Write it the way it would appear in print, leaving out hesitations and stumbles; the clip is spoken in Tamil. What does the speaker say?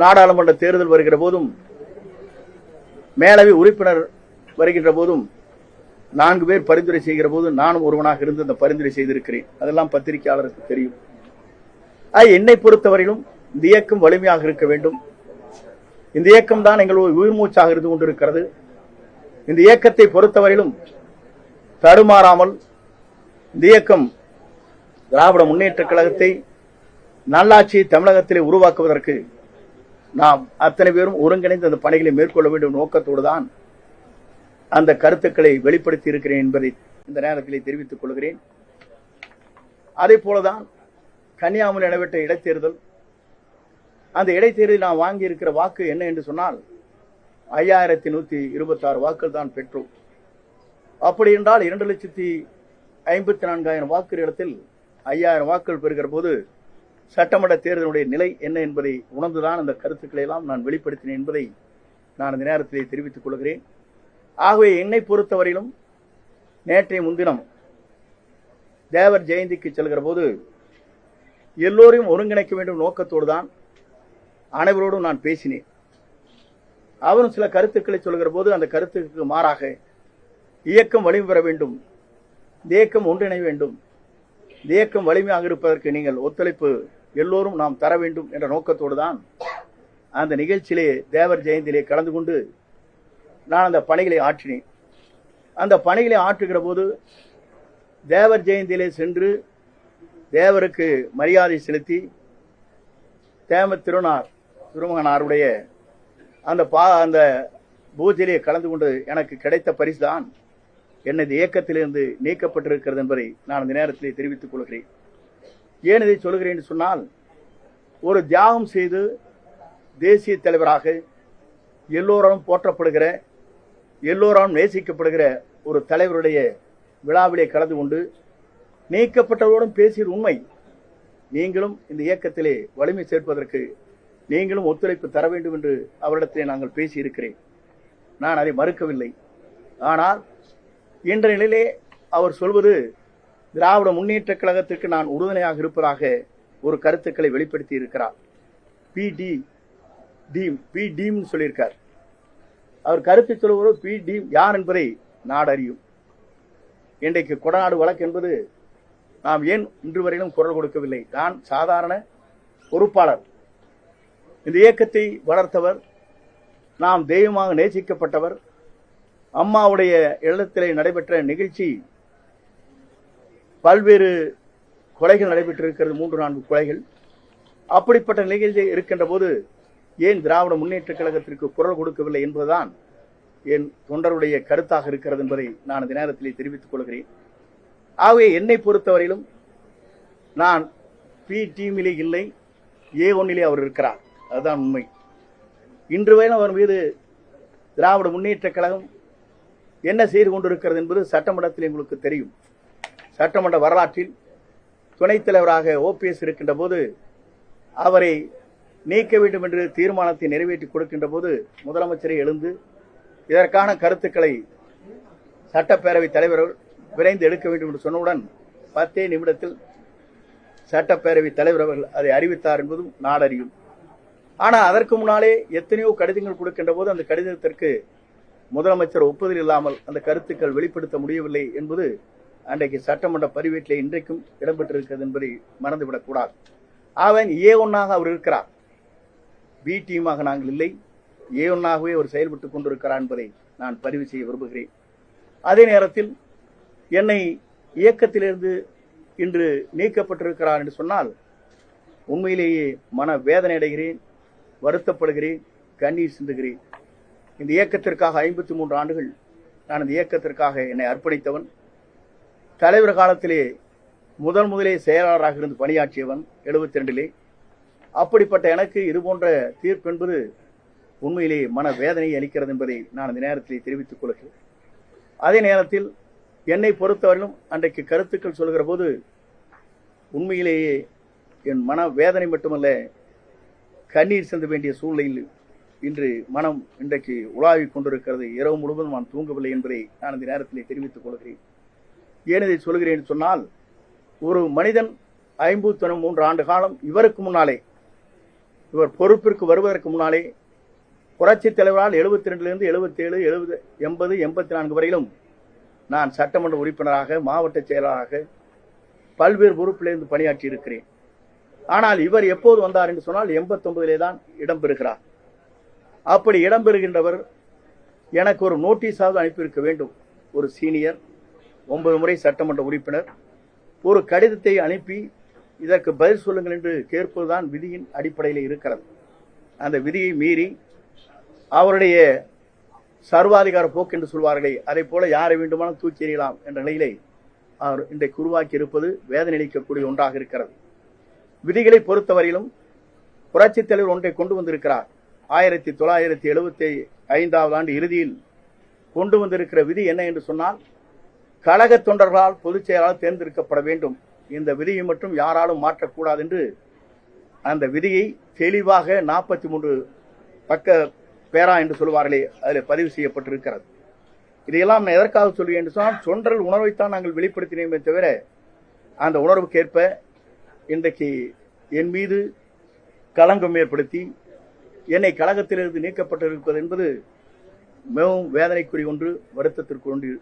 நாடாளுமன்ற தேர்தல் வருகிற போதும், மேலவை உறுப்பினர் வருகின்ற போதும் 4 பேர் பரிந்துரை செய்கிற போது நானும் ஒருவனாக இருந்து அந்த பரிந்துரை செய்திருக்கிறேன். அதெல்லாம் பத்திரிகையாளருக்கு தெரியும். என்னை பொறுத்தவரையிலும் இந்த இயக்கம் வலிமையாக இருக்க வேண்டும். இந்த இயக்கம் தான் எங்கள் உயிர் மூச்சாக இருந்து கொண்டிருக்கிறது. இந்த இயக்கத்தை பொறுத்தவரையிலும் தடுமாறாமல் இந்த இயக்கம் திராவிட முன்னேற்ற கழகத்தை நல்லாட்சியை தமிழகத்திலே உருவாக்குவதற்கு நாம் அத்தனை பேரும் ஒருங்கிணைந்து அந்த பணிகளை மேற்கொள்ள வேண்டும் நோக்கத்தோடு தான் அந்த கருத்துக்களை வெளிப்படுத்தி இருக்கிறேன் என்பதை இந்த நேரத்திலே தெரிவித்துக் கொள்கிறேன். அதே போலதான் கன்னியாகுமரி நடைபெற்ற இடைத்தேர்தல், அந்த இடைத்தேர்தலில் நாம் வாங்கி இருக்கிற வாக்கு என்ன என்று சொன்னால் 5126 வாக்குகள் தான் பெற்றோம். அப்படி என்றால் 2,54,000 வாக்கு இடத்தில் 5000 வாக்குகள் பெறுகிற போது சட்டமன்ற தேர்தலுடைய நிலை என்ன என்பதை உணர்ந்துதான் அந்த கருத்துக்களை எல்லாம் நான் வெளிப்படுத்தினேன் என்பதை நான் இந்த நேரத்திலே தெரிவித்துக் கொள்கிறேன். ஆகவே என்னை பொறுத்தவரையிலும் நேற்றைய முன்தினம் தேவர் ஜெயந்திக்கு செல்கிற போது எல்லோரையும் ஒருங்கிணைக்க வேண்டும் நோக்கத்தோடு தான் அனைவரோடும் நான் பேசினேன். அவரும் சில கருத்துக்களை சொல்கிற போது அந்த கருத்துக்கு மாறாக இயக்கம் வலிமை பெற வேண்டும், இந்த இயக்கம் ஒன்றிணைய வேண்டும், இந்த இயக்கம் வலிமையாக இருப்பதற்கு நீங்கள் ஒத்துழைப்பு எல்லோரும் நாம் தர வேண்டும் என்ற நோக்கத்தோடு தான் அந்த நிகழ்ச்சியிலே தேவர் ஜெயந்தியிலே கலந்து கொண்டு நான் அந்த பணிகளை ஆற்றினேன். அந்த பணிகளை ஆற்றுகிற போது தேவர் ஜெயந்தியிலே சென்று தேவருக்கு மரியாதை செலுத்தி தேம திருமகனாருடைய அந்த பூஜையிலே கலந்து கொண்டு எனக்கு கிடைத்த பரிசு தான் எனது இயக்கத்திலிருந்து நீக்கப்பட்டிருக்கிறது என்பதை நான் இந்த நேரத்திலே தெரிவித்துக் கொள்கிறேன். ஏன் இதை சொல்கிறேன் என்று சொன்னால், ஒரு தியாகம் செய்து தேசிய தலைவராக எல்லோரும் போற்றப்படுகிற, எல்லோராலும் நேசிக்கப்படுகிற ஒரு தலைவருடைய விழாவிலே கலந்து கொண்டு நீக்கப்பட்டவரோடும் பேசியது உண்மை. நீங்களும் இந்த இயக்கத்திலே வலிமை சேர்ப்பதற்கு நீங்களும் ஒத்துழைப்பு தர வேண்டும் என்று அவரிடத்திலே நாங்கள் பேசியிருக்கிறேன். நான் அதை மறுக்கவில்லை. ஆனால் இன்றைய நிலையிலே அவர் சொல்வது திராவிட முன்னேற்ற கழகத்திற்கு நான் உறுதுணையாக இருப்பதாக ஒரு கருத்துக்களை வெளிப்படுத்தி இருக்கிறார். பி சொல்லியிருக்கார். அவர் கருத்து சொல்லுவது பி யார் என்பதை நாடு அறியும். இன்றைக்கு கொடநாடு வழக்கு என்பது நாம் ஏன் இன்று வரையிலும் குரல் கொடுக்கவில்லை? நான் சாதாரண பொறுப்பாளர், இந்த இயக்கத்தை வளர்த்தவர், நாம் தெய்வமாக நேசிக்கப்பட்டவர். அம்மாவுடைய இல்லத்திலே நடைபெற்ற நிகழ்ச்சி, பல்வேறு கொலைகள் நடைபெற்றிருக்கிறது, 3-4 கொலைகள். அப்படிப்பட்ட நிகழ்ச்சி இருக்கின்ற போது ஏன் திராவிட முன்னேற்ற கழகத்திற்கு குரல் கொடுக்கவில்லை என்பதுதான் என் தொண்டருடைய கருத்தாக இருக்கிறது என்பதை நான் இந்த நேரத்திலே தெரிவித்துக் கொள்கிறேன். ஆகவே என்னை பொறுத்தவரையிலும் நான் பி டீமிலே இல்லை, A1 அவர் இருக்கிறார். அதுதான் உண்மை. இன்று வரை அவர் மீது திராவிட முன்னேற்ற கழகம் என்ன செய்து கொண்டிருக்கிறது என்பது சட்டமன்றத்தில் உங்களுக்கு தெரியும். சட்டமன்ற வரலாற்றில் துணைத் தலைவராக OPS இருக்கின்ற போது அவரை நீக்க வேண்டும் என்று தீர்மானத்தை நிறைவேற்றி கொடுக்கின்ற போது முதலமைச்சரை எழுந்து இதற்கான கருத்துக்களை சட்டப்பேரவை தலைவர்கள் விரைந்து எடுக்க வேண்டும் என்று சொன்னவுடன் 10 நிமிடத்தில் சட்டப்பேரவை தலைவர் அவர்கள் அதை அறிவித்தார் என்பதும் நாடறியும். ஆனால் அதற்கு முன்னாலே எத்தனையோ கடிதங்கள் கொடுக்கின்ற போது அந்த கடிதத்திற்கு முதலமைச்சர் ஒப்புதல் இல்லாமல் அந்த கருத்துக்கள் வெளிப்படுத்த முடியவில்லை என்பது அன்றைக்கு சட்டமன்ற பதிவேட்டிலே இன்றைக்கும் இடம்பெற்றிருக்கிறது என்பதை மறந்துவிடக்கூடாது. அவன் A1 அவர் இருக்கிறார், பி டீமாக நாங்கள் இல்லை, A1 அவர் செயல்பட்டுக் கொண்டிருக்கிறார் என்பதை நான் பதிவு செய்ய விரும்புகிறேன். அதே நேரத்தில் என்னை இயக்கத்திலிருந்து இன்று நீக்கப்பட்டிருக்கிறார் என்று சொன்னால் உண்மையிலேயே மன வேதனை அடைகிறேன், வருத்தப்படுகிறேன், கண்ணீர் சிந்துகிறேன். இந்த இயக்கத்திற்காக 53 ஆண்டுகள் நான் இந்த இயக்கத்திற்காக என்னை அர்ப்பணித்தவன். தலைவர் காலத்திலே முதலே செயலாளராக இருந்து பணியாற்றியவன் 72. அப்படிப்பட்ட எனக்கு இது போன்ற தீர்ப்பு என்பது உண்மையிலே மன வேதனையை அளிக்கிறது என்பதை நான் இந்த நேரத்தில் தெரிவித்துக் கொள்கிறேன். அதே நேரத்தில் என்னை பொறுத்தவரையிலும் அன்றைக்கு கருத்துக்கள் சொல்கிற போது உண்மையிலேயே என் மன வேதனை மட்டுமல்ல, கண்ணீர் சிந்த வேண்டிய சூழ்நிலையில் இன்று மனம் இன்றைக்கு உலாவிக் கொண்டிருக்கிறது. இரவு முழுவதும் நான் தூங்கவில்லை என்பதை நான் இந்த நேரத்தில் தெரிவித்துக் கொள்கிறேன். ஏன் இதை சொல்கிறேன் சொன்னால், ஒரு மனிதன் 53 ஆண்டு காலம் இவருக்கு முன்னாலே இவர் பொறுப்பிற்கு வருவதற்கு முன்னாலே புரட்சித் தலைவரால் 72லிருந்து 77, 70, 80, 84 வரையிலும் நான் சட்டமன்ற உறுப்பினராக, மாவட்ட செயலராக பல்வேறு பொறுப்பிலிருந்து பணியாற்றி இருக்கிறேன். ஆனால் இவர் எப்போது வந்தார் என்று சொன்னால் 89 தான் இடம்பெறுகிறார். அப்படி இடம்பெறுகின்றவர் எனக்கு ஒரு நோட்டீஸாவது அனுப்பியிருக்க வேண்டும். ஒரு சீனியர் 9 முறை சட்டமன்ற உறுப்பினர் ஒரு கடிதத்தை அனுப்பி இதற்கு பதில் சொல்லுங்கள் என்று கேட்பதுதான் விதியின் அடிப்படையில் இருக்கிறது. அந்த விதியை மீறி அவருடைய சர்வாதிகார போக்கு என்று சொல்வார்களே, அதை போல யாரை வேண்டுமானால் தூக்கி எறியலாம் என்ற நிலையிலே அவர் இன்றைக்கு உருவாக்கி இருப்பது வேதனை அளிக்கக்கூடிய ஒன்றாக இருக்கிறது. விதிகளை பொறுத்தவரையிலும் புரட்சித் தலைவர் ஒன்றை கொண்டு வந்திருக்கிறார். 1975 ஆண்டு இறுதியில் கொண்டு வந்திருக்கிற விதி என்ன என்று சொன்னால், கழக தொண்டர்களால் பொதுச் செயலாளர் தேர்ந்தெடுக்கப்பட வேண்டும். இந்த விதியை மட்டும் யாராலும் மாற்றக்கூடாது என்று அந்த விதியை தெளிவாக 43 பக்க பேரா என்று சொல்வார்களே, அதில் பதிவு செய்யப்பட்டிருக்கிறது. இதையெல்லாம் நான் எதற்காக சொல்கிறேன் என்று சொன்னால், தொண்டர்கள் உணர்வைத்தான் நாங்கள் வெளிப்படுத்தினோமே தவிர அந்த உணர்வுக்கேற்ப இன்றைக்கு என் மீது களங்கம் ஏற்படுத்தி என்னை கழகத்திலிருந்து நீக்கப்பட்டிருப்பது என்பது மிகவும் வேதனைக்குரிய ஒன்று, வருத்தத்திற்கு ஒன்று.